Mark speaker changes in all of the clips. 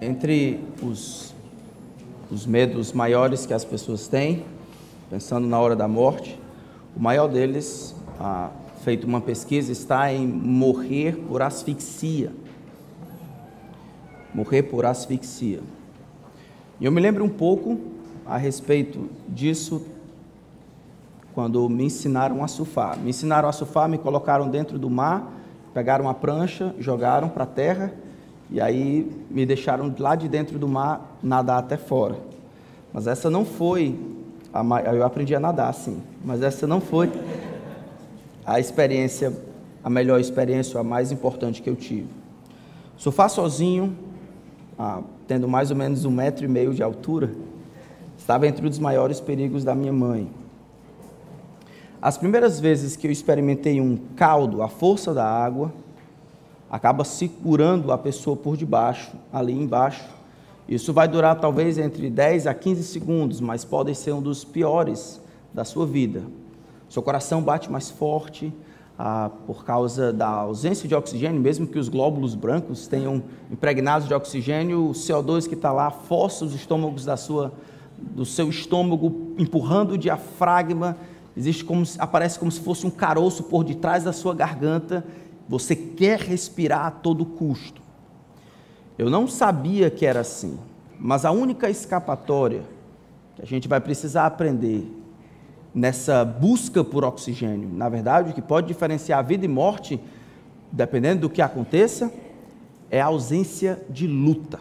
Speaker 1: Entre os medos maiores que as pessoas têm, pensando na hora da morte, o maior deles, feito uma pesquisa, está em morrer por asfixia. Morrer por asfixia. E eu me lembro um pouco a respeito disso quando me ensinaram a surfar. Me ensinaram a surfar, me colocaram dentro do mar, pegaram uma prancha, jogaram para a terra e aí me deixaram lá de dentro do mar nadar até fora. Mas essa não foi, eu aprendi a nadar sim, mas essa não foi a experiência, a melhor experiência, a mais importante que eu tive. Surfar sozinho, tendo mais ou menos 1,5 metro de altura, estava entre os maiores perigos da minha mãe. As primeiras vezes que eu experimentei um caldo, a força da água, acaba segurando a pessoa por debaixo, ali embaixo. Isso vai durar talvez entre 10 a 15 segundos, mas pode ser um dos piores da sua vida. Seu coração bate mais forte, por causa da ausência de oxigênio, mesmo que os glóbulos brancos tenham impregnados de oxigênio, o CO2 que está lá força os estômagos do seu estômago, empurrando o diafragma. Aparece como se fosse um caroço por detrás da sua garganta. Você quer respirar a todo custo. Eu não sabia que era assim, mas a única escapatória que a gente vai precisar aprender nessa busca por oxigênio, na verdade, o que pode diferenciar a vida e morte, dependendo do que aconteça, é a ausência de luta.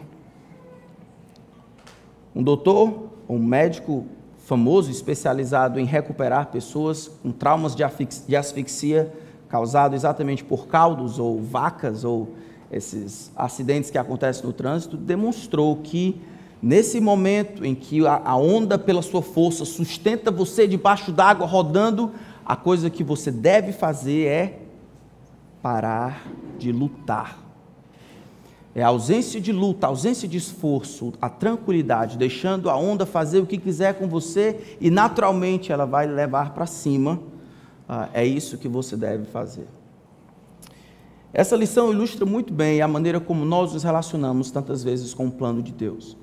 Speaker 1: Um doutor, um médico famoso, especializado em recuperar pessoas com traumas de asfixia causado exatamente por caldos ou vacas ou esses acidentes que acontecem no trânsito, demonstrou que nesse momento em que a onda pela sua força sustenta você debaixo d'água rodando, a coisa que você deve fazer é parar de lutar. É a ausência de luta, a ausência de esforço, a tranquilidade, deixando a onda fazer o que quiser com você e naturalmente ela vai levar para cima. É isso que você deve fazer. Essa lição ilustra muito bem a maneira como nós nos relacionamos tantas vezes com o plano de Deus.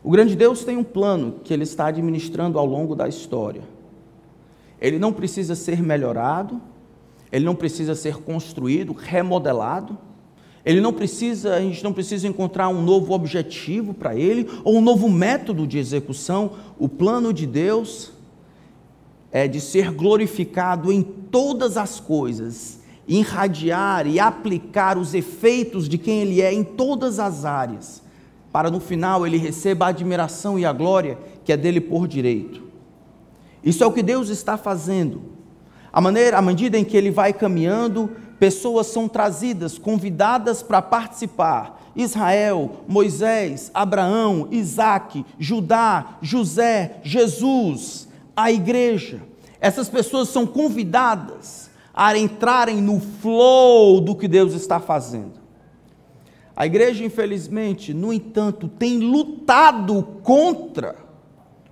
Speaker 1: O grande Deus tem um plano que Ele está administrando ao longo da história. Ele não precisa ser melhorado, Ele não precisa ser construído, remodelado, a gente não precisa encontrar um novo objetivo para Ele, ou um novo método de execução. O plano de Deus é de ser glorificado em todas as coisas, irradiar e aplicar os efeitos de quem Ele é em todas as áreas, para no final Ele receba a admiração e a glória que é dele por direito. Isso é o que Deus está fazendo. À medida em que Ele vai caminhando, pessoas são trazidas, convidadas para participar. Israel, Moisés, Abraão, Isaac, Judá, José, Jesus, a igreja. Essas pessoas são convidadas a entrarem no flow do que Deus está fazendo. A igreja, infelizmente, no entanto, tem lutado contra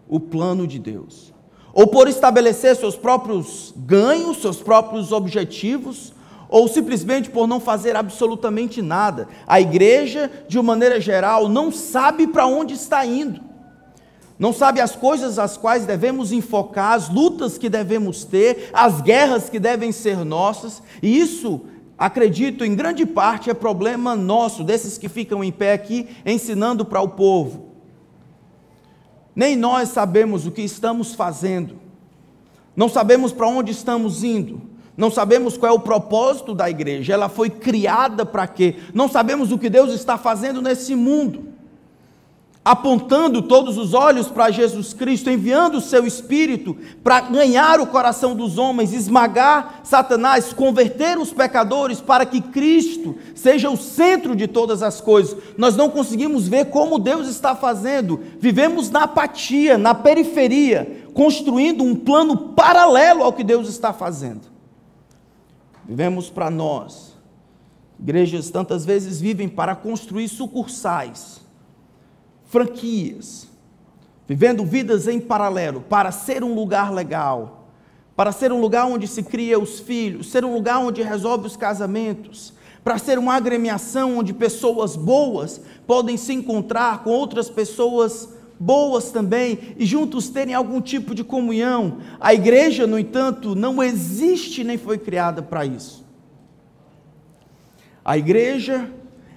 Speaker 1: o plano de Deus, ou por estabelecer seus próprios ganhos, seus próprios objetivos, ou simplesmente por não fazer absolutamente nada. A igreja, de uma maneira geral, não sabe para onde está indo, não sabe as coisas às quais devemos enfocar, as lutas que devemos ter, as guerras que devem ser nossas, e isso, acredito, em grande parte é problema nosso, desses que ficam em pé aqui, ensinando para o povo. Nem nós sabemos o que estamos fazendo, não sabemos para onde estamos indo, não sabemos qual é o propósito da igreja, ela foi criada para quê? Não sabemos o que Deus está fazendo nesse mundo, apontando todos os olhos para Jesus Cristo, enviando o seu Espírito para ganhar o coração dos homens, esmagar Satanás, converter os pecadores para que Cristo seja o centro de todas as coisas. Nós não conseguimos ver como Deus está fazendo, vivemos na apatia, na periferia, construindo um plano paralelo ao que Deus está fazendo. Vivemos para nós. Igrejas tantas vezes vivem para construir sucursais, franquias, vivendo vidas em paralelo, para ser um lugar legal, para ser um lugar onde se cria os filhos, ser um lugar onde resolve os casamentos, para ser uma agremiação onde pessoas boas podem se encontrar com outras pessoas boas também e juntos terem algum tipo de comunhão. A igreja, no entanto, não existe nem foi criada para isso. A igreja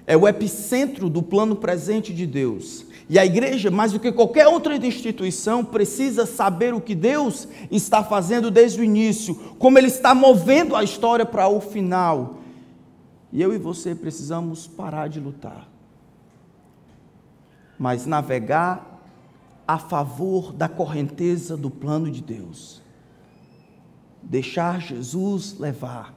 Speaker 1: é o epicentro do plano presente de Deus. E a igreja, mais do que qualquer outra instituição, precisa saber o que Deus está fazendo desde o início, como Ele está movendo a história para o final. E eu e você precisamos parar de lutar, mas navegar a favor da correnteza do plano de Deus. Deixar Jesus levar.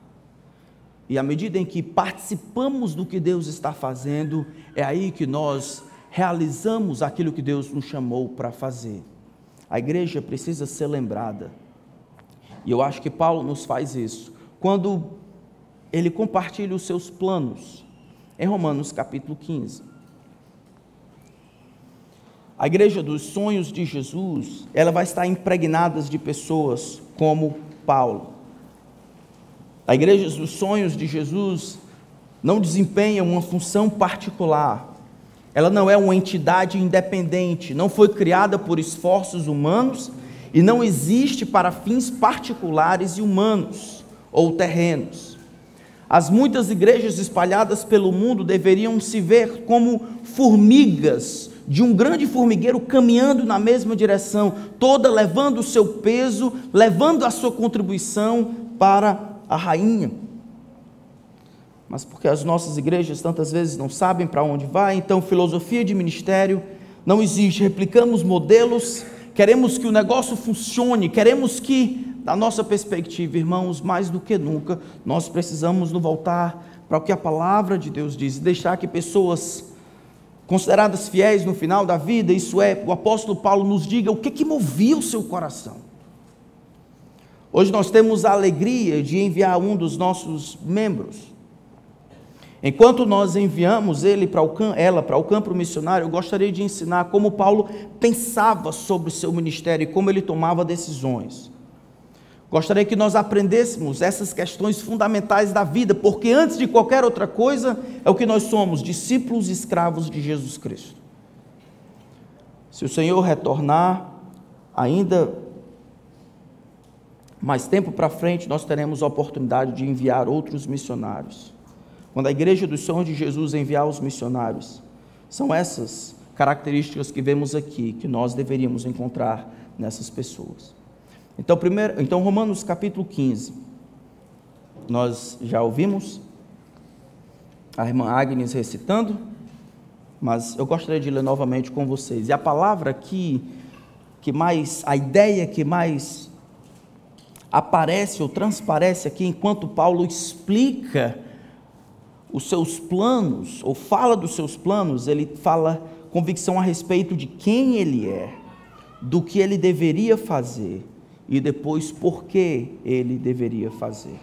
Speaker 1: E à medida em que participamos do que Deus está fazendo, é aí que nós realizamos aquilo que Deus nos chamou para fazer. A igreja precisa ser lembrada. E eu acho que Paulo nos faz isso quando ele compartilha os seus planos em Romanos capítulo 15. A igreja dos sonhos de Jesus, ela vai estar impregnada de pessoas como Paulo. A igreja dos sonhos de Jesus não desempenha uma função particular. Ela não é uma entidade independente, não foi criada por esforços humanos e não existe para fins particulares e humanos ou terrenos. As muitas igrejas espalhadas pelo mundo deveriam se ver como formigas de um grande formigueiro caminhando na mesma direção, toda levando o seu peso, levando a sua contribuição para a rainha. Mas porque as nossas igrejas tantas vezes não sabem para onde vai, então filosofia de ministério não existe. Replicamos modelos, queremos que o negócio funcione, queremos que, da nossa perspectiva, irmãos, mais do que nunca, nós precisamos nos voltar para o que a palavra de Deus diz, deixar que pessoas consideradas fiéis no final da vida, isso é, o apóstolo Paulo nos diga o que movia o seu coração. Hoje nós temos a alegria de enviar um dos nossos membros. Enquanto nós enviamos ela para o campo missionário, eu gostaria de ensinar como Paulo pensava sobre o seu ministério e como ele tomava decisões. Gostaria que nós aprendêssemos essas questões fundamentais da vida, porque antes de qualquer outra coisa, é o que nós somos, discípulos e escravos de Jesus Cristo. Se o Senhor retornar ainda mais tempo para frente, nós teremos a oportunidade de enviar outros missionários. Quando a igreja dos sonhos de Jesus enviar os missionários, são essas características que vemos aqui, que nós deveríamos encontrar nessas pessoas. Então Romanos capítulo 15, nós já ouvimos a irmã Agnes recitando, mas eu gostaria de ler novamente com vocês. E a palavra que mais, a ideia que mais aparece ou transparece aqui, enquanto Paulo explica os seus planos, ou fala dos seus planos, ele fala convicção a respeito de quem ele é, do que ele deveria fazer, e depois por que ele deveria fazer.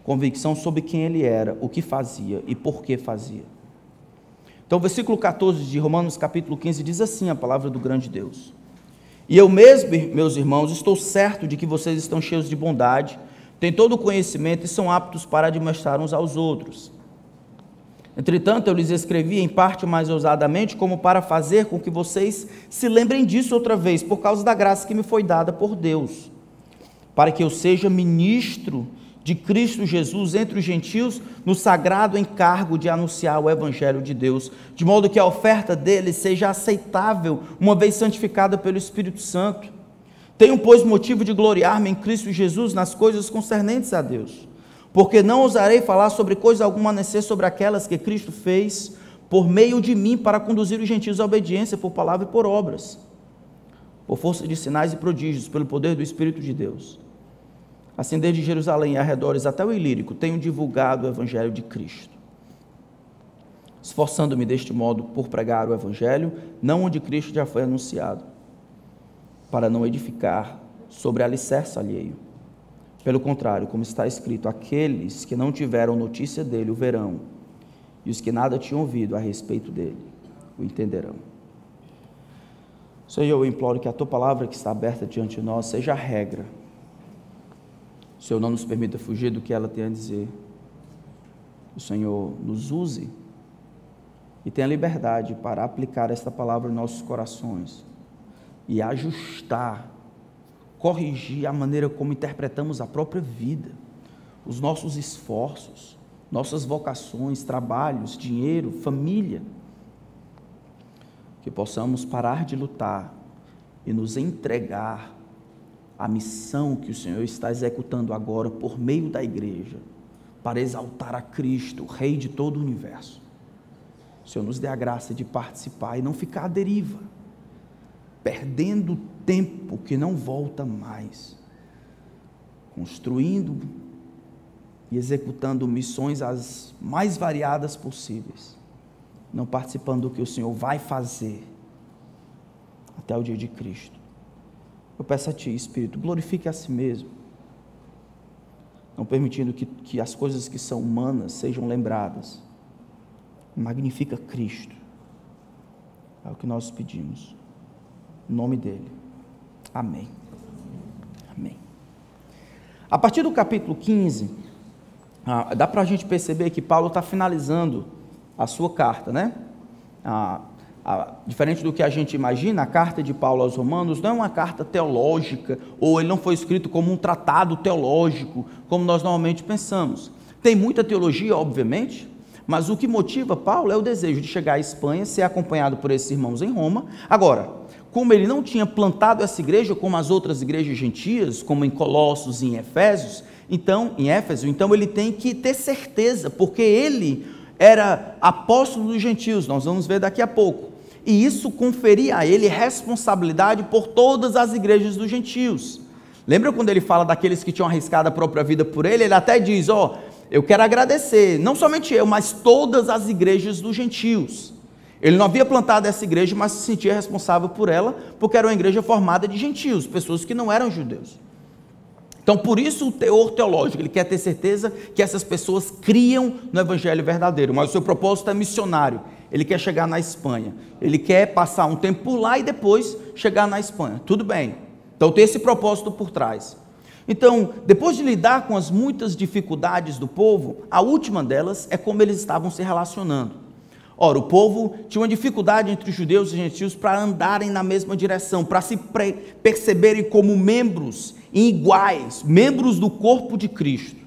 Speaker 1: Convicção sobre quem ele era, o que fazia e por que fazia. Então o versículo 14 de Romanos capítulo 15 diz assim a palavra do grande Deus: e eu mesmo, meus irmãos, estou certo de que vocês estão cheios de bondade, têm todo o conhecimento e são aptos para admoestar uns aos outros. Entretanto, eu lhes escrevi em parte mais ousadamente, como para fazer com que vocês se lembrem disso outra vez, por causa da graça que me foi dada por Deus, para que eu seja ministro de Cristo Jesus entre os gentios, no sagrado encargo de anunciar o evangelho de Deus, de modo que a oferta deles seja aceitável, uma vez santificada pelo Espírito Santo. Tenho, pois, motivo de gloriar-me em Cristo Jesus nas coisas concernentes a Deus, porque não ousarei falar sobre coisa alguma a não ser sobre aquelas que Cristo fez por meio de mim para conduzir os gentios à obediência por palavra e por obras, por força de sinais e prodígios, pelo poder do Espírito de Deus. Assim, desde Jerusalém e arredores até o Ilírico, tenho divulgado o evangelho de Cristo, esforçando-me deste modo por pregar o evangelho, não onde Cristo já foi anunciado, para não edificar sobre alicerce alheio. Pelo contrário, como está escrito, aqueles que não tiveram notícia dele o verão, e os que nada tinham ouvido a respeito dele o entenderão. Senhor, eu imploro que a tua palavra que está aberta diante de nós seja a regra. O Senhor não nos permita fugir do que ela tem a dizer. o Senhor nos use e tenha liberdade para aplicar esta palavra em nossos corações e ajustar, corrigir a maneira como interpretamos a própria vida, os nossos esforços, nossas vocações, trabalhos, dinheiro, família. Que possamos parar de lutar e nos entregar à missão que o Senhor está executando agora por meio da igreja, para exaltar a Cristo, o Rei de todo o universo. O Senhor nos dê a graça de participar e não ficar à deriva, perdendo tempo que não volta mais, construindo e executando missões as mais variadas possíveis, não participando do que o Senhor vai fazer até o dia de Cristo. Eu peço a Ti, Espírito, glorifique a Si mesmo, não permitindo que as coisas que são humanas sejam lembradas. Magnifica Cristo, é o que nós pedimos, em nome dEle, amém. Amém. A partir do capítulo 15, dá para a gente perceber que Paulo está finalizando a sua carta, né? Diferente do que a gente imagina, a carta de Paulo aos Romanos não é uma carta teológica, ou ele não foi escrito como um tratado teológico, como nós normalmente pensamos. Tem muita teologia, obviamente, mas o que motiva Paulo é o desejo de chegar à Espanha, ser acompanhado por esses irmãos em Roma. Agora, como ele não tinha plantado essa igreja como as outras igrejas gentias, como em Colossos e em Éfeso, então ele tem que ter certeza, porque ele era apóstolo dos gentios, nós vamos ver daqui a pouco, e isso conferia a ele responsabilidade por todas as igrejas dos gentios. Lembra quando ele fala daqueles que tinham arriscado a própria vida por ele? Ele até diz, eu quero agradecer, não somente eu, mas todas as igrejas dos gentios. Ele não havia plantado essa igreja, mas se sentia responsável por ela, porque era uma igreja formada de gentios, pessoas que não eram judeus. Então, por isso o teor teológico, ele quer ter certeza que essas pessoas criam no evangelho verdadeiro, mas o seu propósito é missionário. Ele quer chegar na Espanha, ele quer passar um tempo por lá e depois chegar na Espanha. Tudo bem, então tem esse propósito por trás. Então, depois de lidar com as muitas dificuldades do povo, a última delas é como eles estavam se relacionando. Ora, o povo tinha uma dificuldade entre os judeus e gentios para andarem na mesma direção, para se perceberem como membros iguais, membros do corpo de Cristo.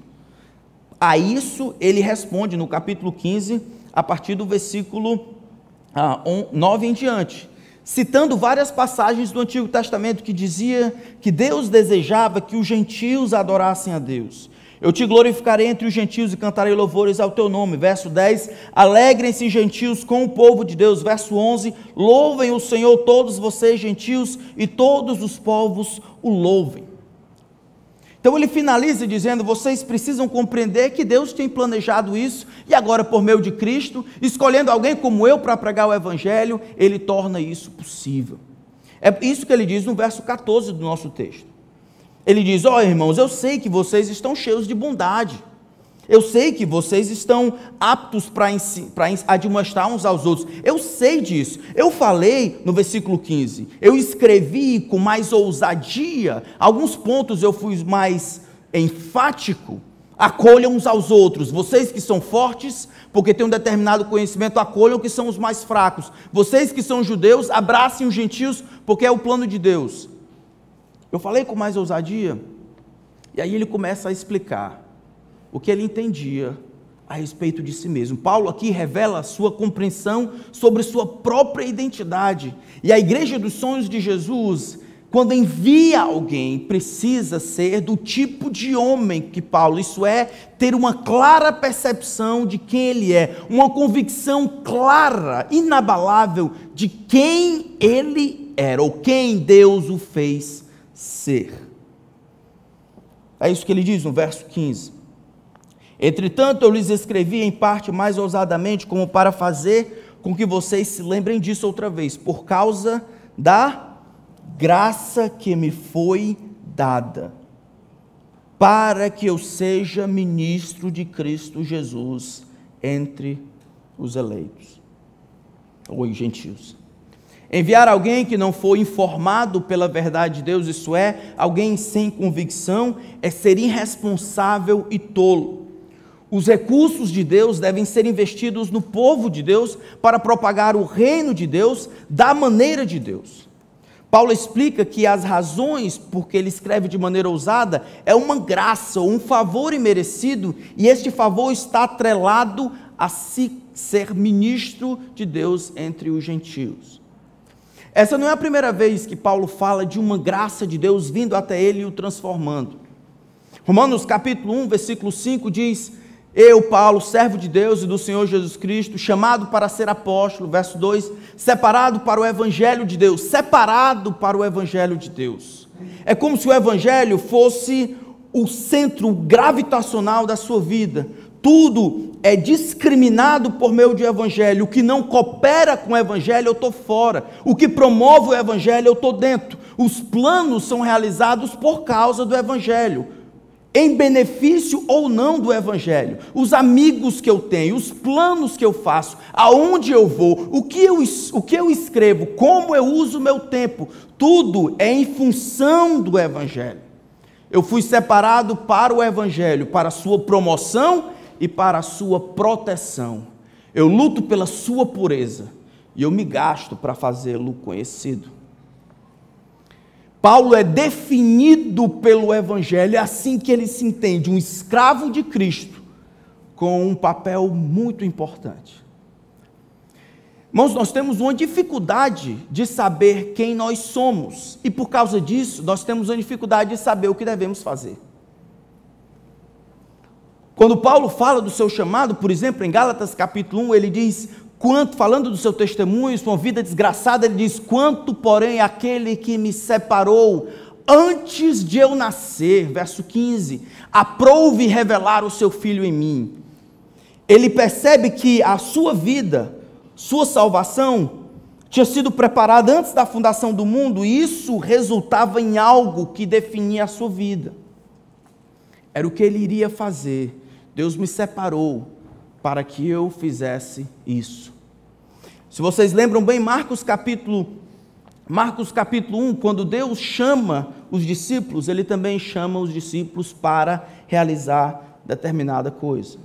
Speaker 1: A isso ele responde no capítulo 15, a partir do versículo 9 em diante, citando várias passagens do Antigo Testamento que dizia que Deus desejava que os gentios adorassem a Deus. Eu te glorificarei entre os gentios e cantarei louvores ao teu nome. Verso 10, alegrem-se gentios com o povo de Deus. Verso 11, louvem o Senhor todos vocês gentios e todos os povos o louvem. Então ele finaliza dizendo, vocês precisam compreender que Deus tem planejado isso, e agora por meio de Cristo, escolhendo alguém como eu para pregar o Evangelho, Ele torna isso possível. É isso que ele diz no verso 14 do nosso texto. Ele diz, irmãos, eu sei que vocês estão cheios de bondade, eu sei que vocês estão aptos para admoestar uns aos outros, eu sei disso. Eu falei no versículo 15, eu escrevi com mais ousadia, alguns pontos eu fui mais enfático, acolham uns aos outros, vocês que são fortes, porque têm um determinado conhecimento, acolham que são os mais fracos, vocês que são judeus, abracem os gentios, porque é o plano de Deus. Eu falei com mais ousadia, e aí ele começa a explicar o que ele entendia a respeito de si mesmo. Paulo aqui revela a sua compreensão sobre sua própria identidade. E a igreja dos sonhos de Jesus, quando envia alguém, precisa ser do tipo de homem que Paulo, isso é, ter uma clara percepção de quem ele é, uma convicção clara, inabalável de quem ele era, ou quem Deus o fez ser. É isso que ele diz no verso 15. Entretanto, eu lhes escrevi em parte mais ousadamente, como para fazer com que vocês se lembrem disso outra vez, por causa da graça que me foi dada, para que eu seja ministro de Cristo Jesus entre os eleitos, ou gentios. Enviar alguém que não foi informado pela verdade de Deus, isso é, alguém sem convicção, é ser irresponsável e tolo. Os recursos de Deus devem ser investidos no povo de Deus para propagar o reino de Deus da maneira de Deus. Paulo explica que as razões por que ele escreve de maneira ousada é uma graça, um favor imerecido, e este favor está atrelado a ser ministro de Deus entre os gentios. Essa não é a primeira vez que Paulo fala de uma graça de Deus vindo até ele e o transformando. Romanos capítulo 1, versículo 5 diz: eu, Paulo, servo de Deus e do Senhor Jesus Cristo, chamado para ser apóstolo, verso 2, separado para o evangelho de Deus, separado para o evangelho de Deus. É como se o evangelho fosse o centro gravitacional da sua vida. Tudo é discriminado por meio do evangelho. O que não coopera com o evangelho, eu estou fora. O que promove o evangelho, eu estou dentro. Os planos são realizados por causa do evangelho, em benefício ou não do evangelho. Os amigos que eu tenho, os planos que eu faço, aonde eu vou, o que eu escrevo, como eu uso o meu tempo, tudo é em função do evangelho. Eu fui separado para o evangelho, para a sua promoção e para a sua proteção. Eu luto pela sua pureza e eu me gasto para fazê-lo conhecido. Paulo é definido pelo evangelho, é assim que ele se entende, um escravo de Cristo, com um papel muito importante. Irmãos, nós temos uma dificuldade de saber quem nós somos, e por causa disso, nós temos uma dificuldade de saber o que devemos fazer. Quando Paulo fala do seu chamado, por exemplo, em Gálatas capítulo 1, ele diz: falando do seu testemunho, sua vida desgraçada, ele diz: quanto, porém, aquele que me separou antes de eu nascer, verso 15, aprouve revelar o seu Filho em mim. Ele percebe que a sua vida, sua salvação, tinha sido preparada antes da fundação do mundo, e isso resultava em algo que definia a sua vida. Era o que ele iria fazer. Deus me separou para que eu fizesse isso. Se vocês lembram bem, Marcos capítulo 1, quando Deus chama os discípulos, ele também chama os discípulos para realizar determinada coisa.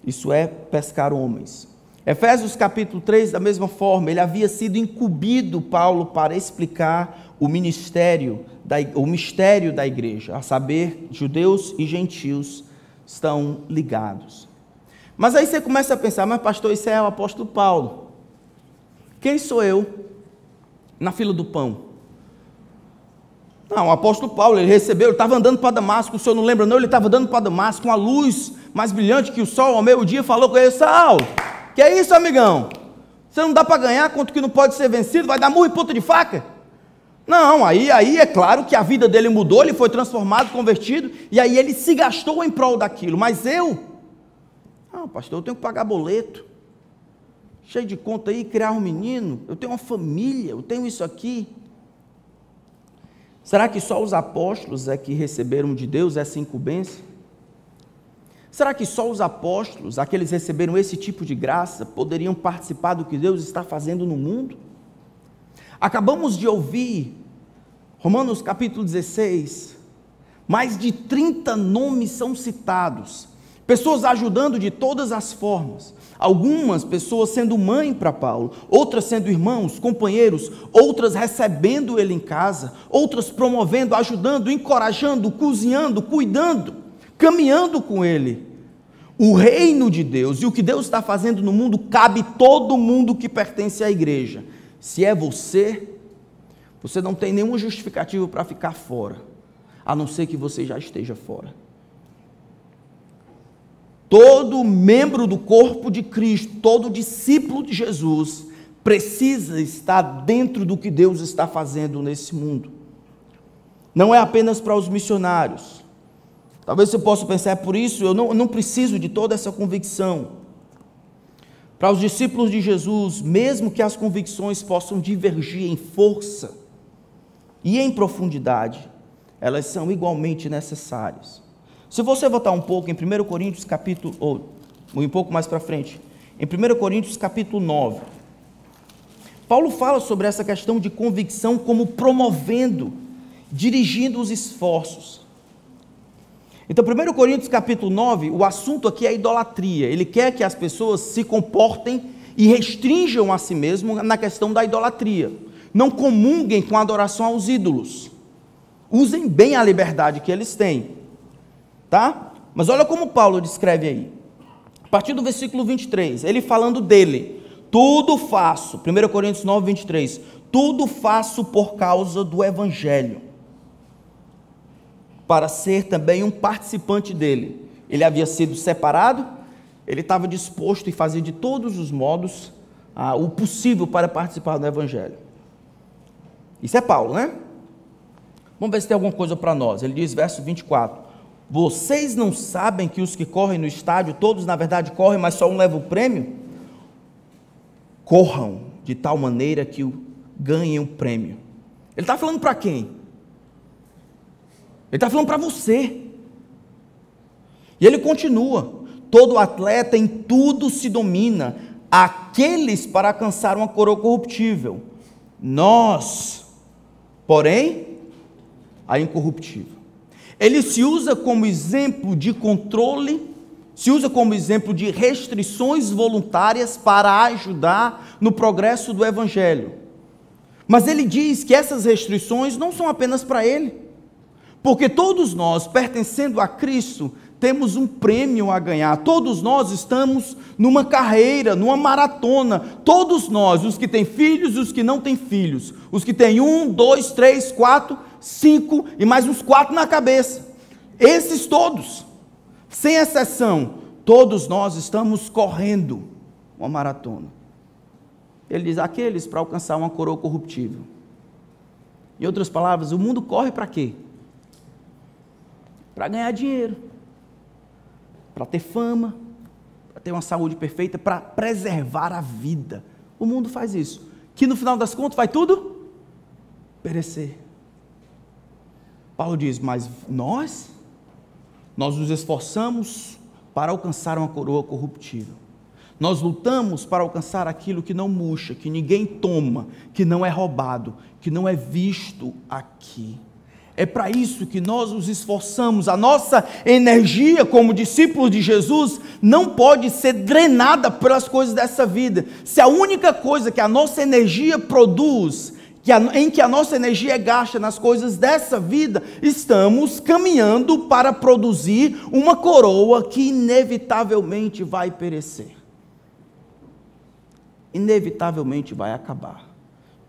Speaker 1: Isso é pescar homens. Efésios capítulo 3, da mesma forma, ele havia sido incumbido, Paulo, para explicar o mistério da igreja, a saber, judeus e gentios estão ligados. Mas aí você começa a pensar: mas pastor, isso é o apóstolo Paulo. Quem sou eu na fila do pão? Não, o apóstolo Paulo, ele estava andando para Damasco, o senhor não lembra não? Ele estava andando para Damasco com a luz mais brilhante que o sol, ao meio-dia, falou com ele: Saulo, que é isso, amigão? Você não dá para ganhar contra o que não pode ser vencido, vai dar murro em ponta de faca? Não, aí é claro que a vida dele mudou, ele foi transformado, convertido, e aí ele se gastou em prol daquilo. Mas pastor, eu tenho que pagar boleto, cheio de conta aí, criar um menino, eu tenho uma família, eu tenho isso aqui. Será que só os apóstolos é que receberam de Deus essa incumbência? Será que só os apóstolos, aqueles que receberam esse tipo de graça, poderiam participar do que Deus está fazendo no mundo? Acabamos de ouvir Romanos capítulo 16, mais de 30 nomes são citados, pessoas ajudando de todas as formas, algumas pessoas sendo mãe para Paulo, outras sendo irmãos, companheiros, outras recebendo ele em casa, outras promovendo, ajudando, encorajando, cozinhando, cuidando, caminhando com ele. O reino de Deus e o que Deus está fazendo no mundo cabe todo mundo que pertence à igreja. Se é você não tem nenhuma justificativa para ficar fora, a não ser que você já esteja fora. Todo membro do corpo de Cristo, todo discípulo de Jesus, precisa estar dentro do que Deus está fazendo nesse mundo. Não é apenas para os missionários. Talvez você possa pensar: por isso eu não preciso de toda essa convicção. Para os discípulos de Jesus, mesmo que as convicções possam divergir em força e em profundidade, elas são igualmente necessárias. Se você voltar um pouco em 1 Coríntios capítulo, ou um pouco mais para frente, em 1 Coríntios capítulo 9, Paulo fala sobre essa questão de convicção como promovendo, dirigindo os esforços. Então, 1 Coríntios capítulo 9, o assunto aqui é a idolatria. Ele quer que as pessoas se comportem e restringam a si mesmos na questão da idolatria. Não comunguem com a adoração aos ídolos. Usem bem a liberdade que eles têm. Tá? Mas olha como Paulo descreve aí. A partir do versículo 23, ele falando dele. Tudo faço, 1 Coríntios 9, 23. Tudo faço por causa do Evangelho, para ser também um participante dele. Ele havia sido separado, ele estava disposto e fazia de todos os modos o possível para participar do Evangelho. Isso é Paulo, né? Vamos ver se tem alguma coisa para nós. Ele diz, verso 24, vocês não sabem que os que correm no estádio, todos na verdade correm, mas só um leva o prêmio? Corram de tal maneira que ganhem o prêmio. Ele está falando para quem? Ele está falando para você. E ele continua, todo atleta em tudo se domina, aqueles para alcançar uma coroa corruptível, nós, porém, a incorruptível. Ele se usa como exemplo de controle, se usa como exemplo de restrições voluntárias para ajudar no progresso do Evangelho. Mas ele diz que essas restrições não são apenas para ele, porque todos nós, pertencendo a Cristo, temos um prêmio a ganhar. Todos nós estamos numa carreira, numa maratona. Todos nós, os que têm filhos, os que não têm filhos, os que têm 1, 2, 3, 4, 5 e mais uns 4 na cabeça. Esses todos, sem exceção, todos nós estamos correndo uma maratona. Ele diz, aqueles para alcançar uma coroa corruptível. Em outras palavras, o mundo corre para quê? Para ganhar dinheiro, para ter fama, para ter uma saúde perfeita, para preservar a vida. O mundo faz isso, que no final das contas vai tudo perecer. Paulo diz, mas nós nos esforçamos para alcançar uma coroa corruptível. Nós lutamos para alcançar aquilo que não murcha, que ninguém toma, que não é roubado, que não é visto aqui. É para isso que nós nos esforçamos. A nossa energia como discípulos de Jesus não pode ser drenada pelas coisas dessa vida. Se a única coisa que a nossa energia produz, em que a nossa energia é gasta nas coisas dessa vida, estamos caminhando para produzir uma coroa que inevitavelmente vai perecer. Inevitavelmente vai acabar.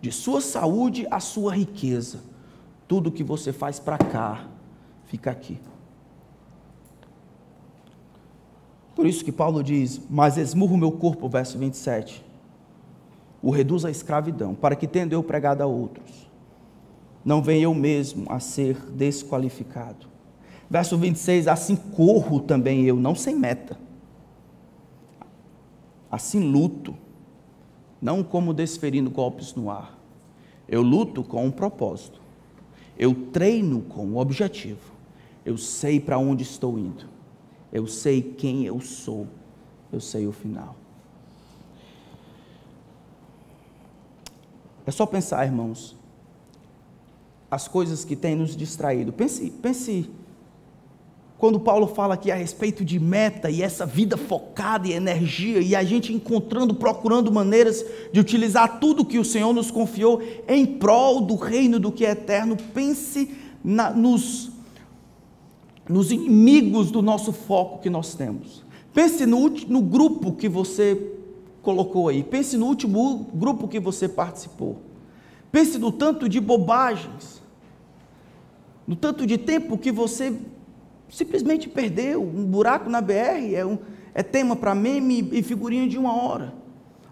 Speaker 1: De sua saúde à sua riqueza. Tudo que você faz para cá, fica aqui. Por isso que Paulo diz, mas esmurro o meu corpo, verso 27, o reduz à escravidão, para que tendo eu pregado a outros, não venha eu mesmo a ser desqualificado. Verso 26, assim corro também eu, não sem meta, assim luto, não como desferindo golpes no ar, eu luto com um propósito. Eu treino com um objetivo. Eu sei para onde estou indo. Eu sei quem eu sou. Eu sei o final. É só pensar, irmãos, as coisas que têm nos distraído. Pense quando Paulo fala aqui a respeito de meta e essa vida focada e energia, e a gente encontrando, procurando maneiras de utilizar tudo que o Senhor nos confiou em prol do reino do que é eterno. Pense nos inimigos do nosso foco que nós temos. Pense no grupo que você colocou aí. Pense no último grupo que você participou. Pense no tanto de bobagens, no tanto de tempo que você simplesmente perdeu. Um buraco na BR é tema para meme e figurinha de 1 hora.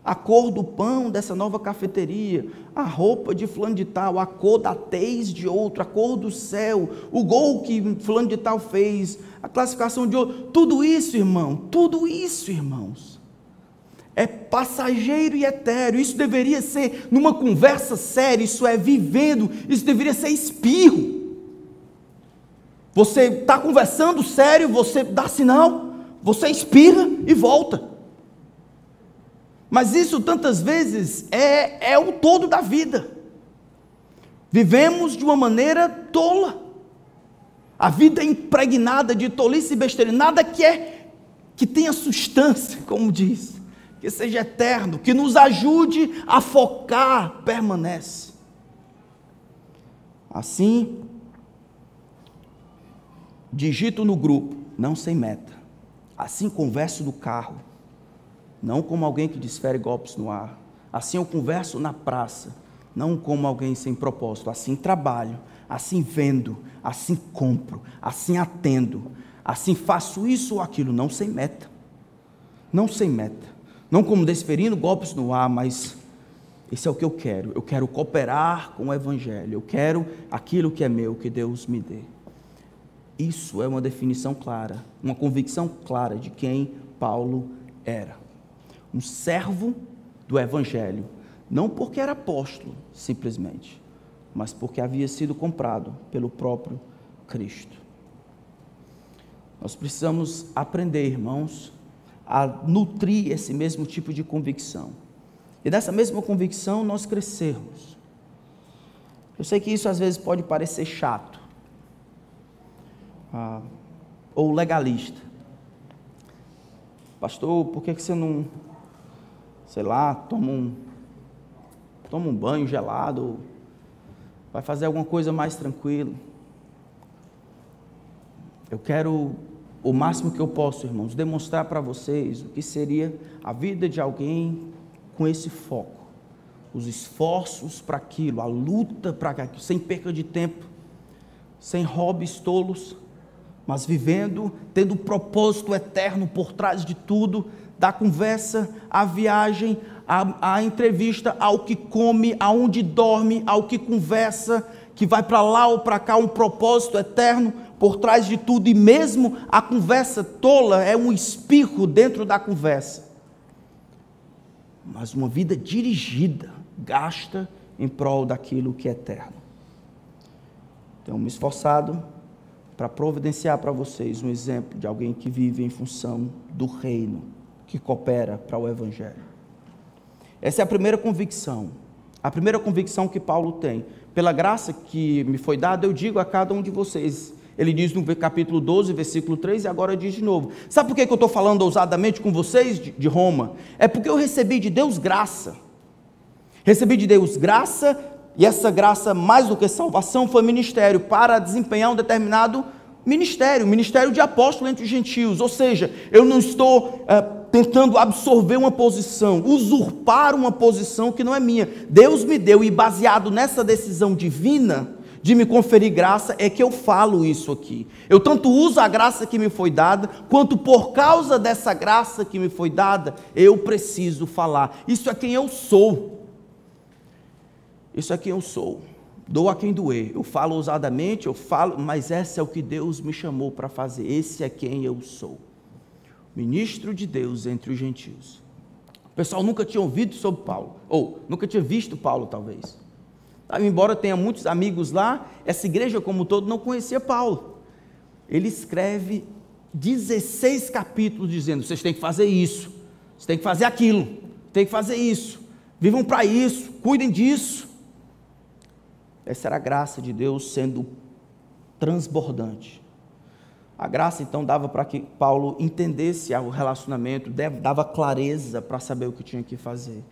Speaker 1: A cor do pão dessa nova cafeteria, a roupa de fulano de tal, a cor da tez de outro, a cor do céu, o gol que fulano de tal fez, a classificação de outro. Tudo isso, irmãos, é passageiro e etéreo. Isso deveria ser numa conversa séria, isso é vivendo, isso deveria ser espirro. Você está conversando sério, você dá sinal, você inspira e volta. Mas isso tantas vezes é o todo da vida. Vivemos de uma maneira tola. A vida é impregnada de tolice e besteira, nada que tenha substância, como diz, que seja eterno, que nos ajude a focar, permanece. Assim, digito no grupo, não sem meta. Assim converso no carro, não como alguém que desfere golpes no ar. Assim eu converso na praça, não como alguém sem propósito. Assim trabalho, assim vendo, assim compro, assim atendo, assim faço isso ou aquilo, não sem meta. Não sem meta. Não como desferindo golpes no ar, mas esse é o que eu quero. Eu quero cooperar com o Evangelho. Eu quero aquilo que é meu, que Deus me dê. Isso é uma definição clara, uma convicção clara de quem Paulo era. Um servo do Evangelho. Não porque era apóstolo, simplesmente, mas porque havia sido comprado pelo próprio Cristo. Nós precisamos aprender, irmãos, a nutrir esse mesmo tipo de convicção. E dessa mesma convicção nós crescermos. Eu sei que isso às vezes pode parecer chato, ou legalista. Pastor, por que você não, sei lá, toma um banho gelado, ou vai fazer alguma coisa mais tranquila? Eu quero, o máximo que eu posso, irmãos, demonstrar para vocês o que seria a vida de alguém com esse foco, os esforços para aquilo, a luta para aquilo, sem perca de tempo, sem hobbies tolos, mas vivendo, tendo um propósito eterno por trás de tudo, da conversa, à viagem, à entrevista, ao que come, aonde dorme, ao que conversa, que vai para lá ou para cá, um propósito eterno por trás de tudo, e mesmo a conversa tola é um espirro dentro da conversa, mas uma vida dirigida, gasta em prol daquilo que é eterno. Tenho me esforçado para providenciar para vocês um exemplo de alguém que vive em função do reino, que coopera para o Evangelho. Essa é a primeira convicção que Paulo tem. Pela graça que me foi dada, eu digo a cada um de vocês. Ele diz no capítulo 12, versículo 3, e agora diz de novo. Sabe por que eu estou falando ousadamente com vocês de Roma? É porque eu recebi de Deus graça. Recebi de Deus graça, e essa graça, mais do que salvação, foi ministério, para desempenhar um determinado ministério, ministério de apóstolo entre os gentios. Ou seja, eu não estou tentando absorver uma posição, usurpar uma posição que não é minha. Deus me deu, e baseado nessa decisão divina de me conferir graça, é que eu falo isso aqui. Eu tanto uso a graça que me foi dada, quanto por causa dessa graça que me foi dada, eu preciso falar. Isso é quem eu sou. Isso é quem eu sou. Dou a quem doer. Eu falo ousadamente, eu falo, mas esse é o que Deus me chamou para fazer. Esse é quem eu sou. Ministro de Deus entre os gentios. O pessoal nunca tinha ouvido sobre Paulo, ou nunca tinha visto Paulo, talvez. Embora tenha muitos amigos lá, essa igreja como um todo não conhecia Paulo. Ele escreve 16 capítulos dizendo: vocês têm que fazer isso, vocês têm que fazer aquilo, têm que fazer isso, vivam para isso, cuidem disso. Essa era a graça de Deus sendo transbordante. A graça então dava para que Paulo entendesse o relacionamento, dava clareza para saber o que tinha que fazer.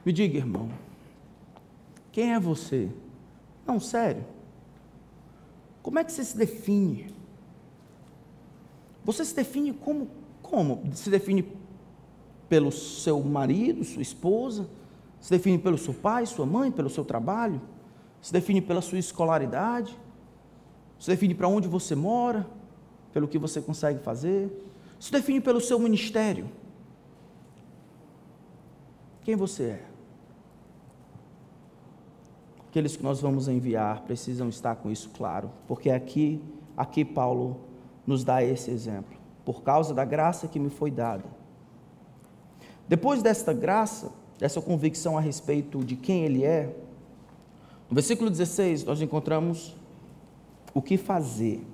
Speaker 1: Me diga, irmão, quem é você? Não, sério. Como é que você se define? Você se define como? Se define pelo seu marido, sua esposa? Se define pelo seu pai, sua mãe, pelo seu trabalho? Se define pela sua escolaridade? Se define para onde você mora? Pelo que você consegue fazer? Se define pelo seu ministério? Quem você é? Aqueles que nós vamos enviar precisam estar com isso claro, porque aqui Paulo nos dá esse exemplo. Por causa da graça que me foi dada. Depois desta graça, dessa convicção a respeito de quem ele é, no versículo 16 nós encontramos o que fazer.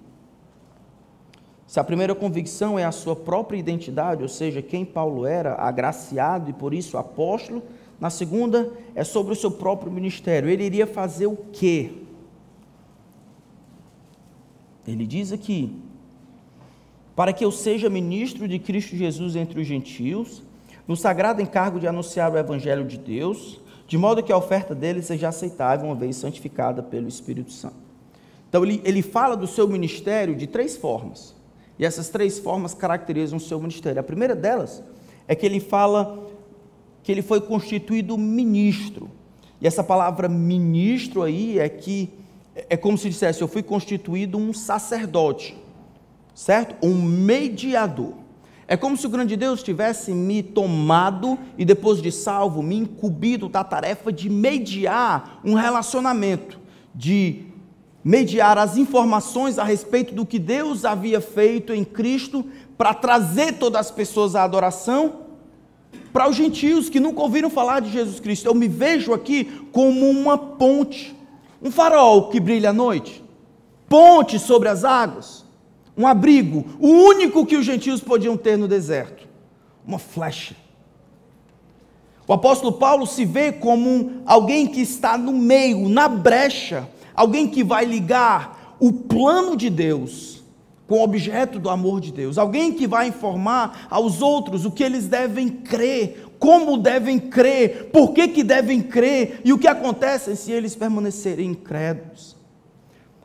Speaker 1: Se a primeira convicção é a sua própria identidade, ou seja, quem Paulo era, agraciado e por isso apóstolo, na segunda é sobre o seu próprio ministério. Ele iria fazer o quê? Ele diz aqui: para que eu seja ministro de Cristo Jesus entre os gentios, no sagrado encargo de anunciar o evangelho de Deus, de modo que a oferta dele seja aceitável, uma vez santificada pelo Espírito Santo. Então ele fala do seu ministério de 3 formas, e essas 3 formas caracterizam o seu ministério. A primeira delas é que ele fala que ele foi constituído ministro, e essa palavra ministro aí é como se dissesse: eu fui constituído um sacerdote, certo? Um mediador. É como se o grande Deus tivesse me tomado e depois de salvo, me incumbido da tarefa de mediar um relacionamento, de mediar as informações a respeito do que Deus havia feito em Cristo para trazer todas as pessoas à adoração, para os gentios que nunca ouviram falar de Jesus Cristo. Eu me vejo aqui como uma ponte, um farol que brilha à noite, ponte sobre as águas, um abrigo, o único que os gentios podiam ter no deserto, uma flecha. O apóstolo Paulo se vê como alguém que está no meio, na brecha, alguém que vai ligar o plano de Deus com o objeto do amor de Deus, alguém que vai informar aos outros o que eles devem crer, como devem crer, por que devem crer e o que acontece se eles permanecerem incrédulos.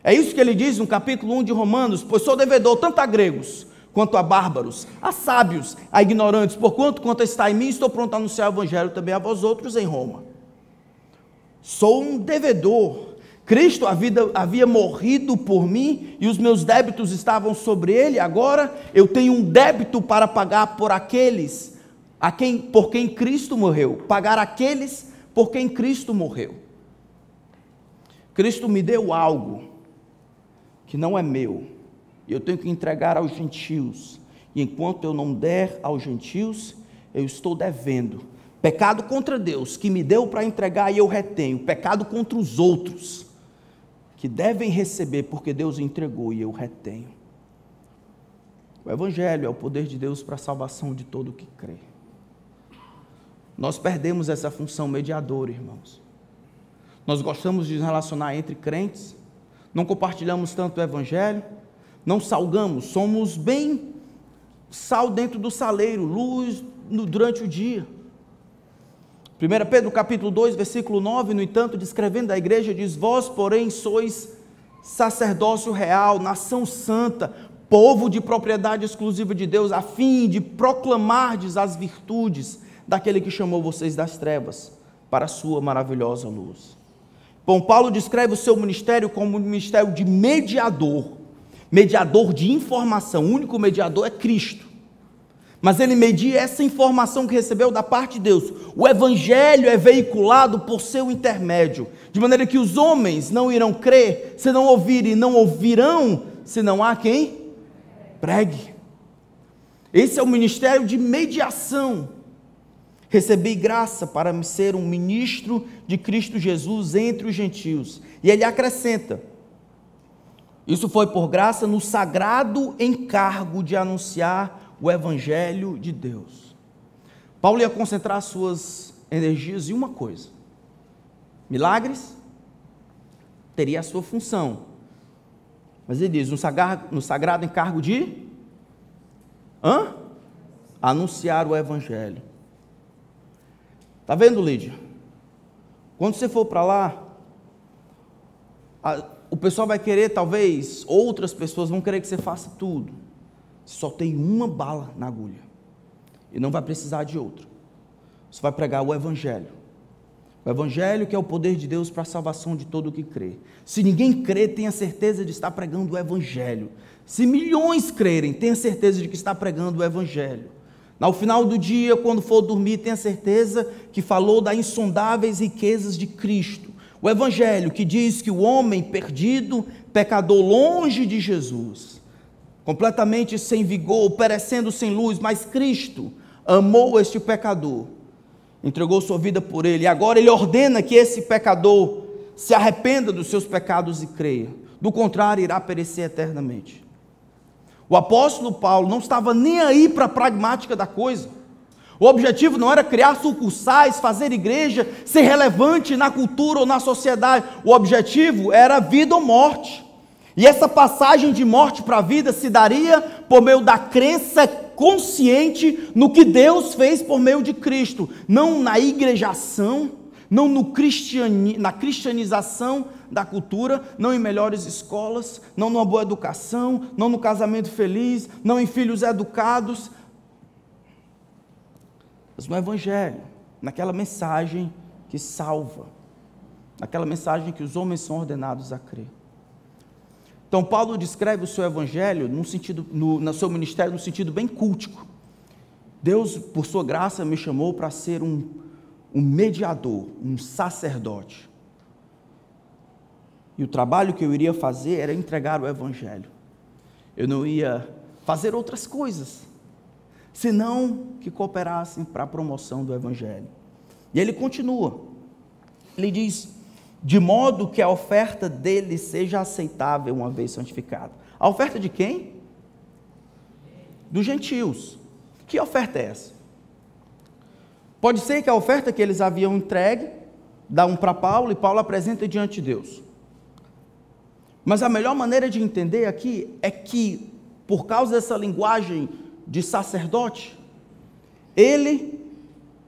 Speaker 1: É isso que ele diz no capítulo 1 de Romanos: pois sou devedor tanto a gregos quanto a bárbaros, a sábios, a ignorantes, porquanto quanto está em mim, estou pronto a anunciar o evangelho também a vós outros em Roma. Sou um devedor. Cristo havia morrido por mim e os meus débitos estavam sobre ele. Agora eu tenho um débito para pagar por aqueles por quem Cristo morreu, pagar aqueles por quem Cristo morreu. Cristo me deu algo que não é meu, e eu tenho que entregar aos gentios, e enquanto eu não der aos gentios, eu estou devendo. Pecado contra Deus, que me deu para entregar e eu retenho. Pecado contra os outros, que devem receber porque Deus entregou e eu retenho. O Evangelho é o poder de Deus para a salvação de todo o que crê. Nós perdemos essa função mediadora, irmãos. Nós gostamos de nos relacionar entre crentes, não compartilhamos tanto o Evangelho, não salgamos, somos bem sal dentro do saleiro, luz durante o dia. 1 Pedro capítulo 2, versículo 9, no entanto, descrevendo a igreja, diz: vós, porém, sois sacerdócio real, nação santa, povo de propriedade exclusiva de Deus, a fim de proclamardes as virtudes daquele que chamou vocês das trevas para a sua maravilhosa luz. Bom, Paulo descreve o seu ministério como um ministério de mediador, mediador de informação. O único mediador é Cristo, mas ele media essa informação que recebeu da parte de Deus. O evangelho é veiculado por seu intermédio, de maneira que os homens não irão crer se não ouvirem, não ouvirão se não há quem pregue. Esse é o ministério de mediação. Recebi graça para ser um ministro de Cristo Jesus entre os gentios. E ele acrescenta: isso foi por graça no sagrado encargo de anunciar o evangelho de Deus. Paulo ia concentrar suas energias em uma coisa: milagres teria a sua função, mas ele diz no sagrado encargo de anunciar o evangelho. Está vendo, Lídia? Quando você for para lá, o pessoal vai querer, talvez, outras pessoas vão querer que você faça tudo. Só tem uma bala na agulha, e não vai precisar de outra. Você vai pregar o Evangelho. O Evangelho que é o poder de Deus para a salvação de todo o que crê. Se ninguém crê, tenha certeza de estar pregando o Evangelho. Se milhões crerem, tenha certeza de que está pregando o Evangelho. Ao final do dia, quando for dormir, tenha certeza que falou das insondáveis riquezas de Cristo. O Evangelho que diz que o homem perdido, pecador longe de Jesus, completamente sem vigor, perecendo sem luz, mas Cristo amou este pecador, entregou sua vida por ele, e agora ele ordena que esse pecador se arrependa dos seus pecados e creia. Do contrário, irá perecer eternamente. O apóstolo Paulo não estava nem aí para a pragmática da coisa. O objetivo não era criar sucursais, fazer igreja, ser relevante na cultura ou na sociedade. O objetivo era vida ou morte. E essa passagem de morte para a vida se daria por meio da crença consciente no que Deus fez por meio de Cristo, não na igrejação, não na cristianização da cultura, não em melhores escolas, não numa boa educação, não no casamento feliz, não em filhos educados, mas no Evangelho, naquela mensagem que salva, naquela mensagem que os homens são ordenados a crer. Então Paulo descreve o seu evangelho no seu ministério num sentido bem cultico. Deus, por sua graça, me chamou para ser um mediador, um sacerdote. E o trabalho que eu iria fazer era entregar o evangelho. Eu não ia fazer outras coisas, senão que cooperassem para a promoção do evangelho. E ele continua, ele diz: de modo que a oferta dele seja aceitável uma vez santificado. A oferta de quem? Dos gentios. Que oferta é essa? Pode ser que a oferta que eles haviam entregue, dá um para Paulo, e Paulo apresenta diante de Deus. Mas a melhor maneira de entender aqui é que, por causa dessa linguagem de sacerdote, ele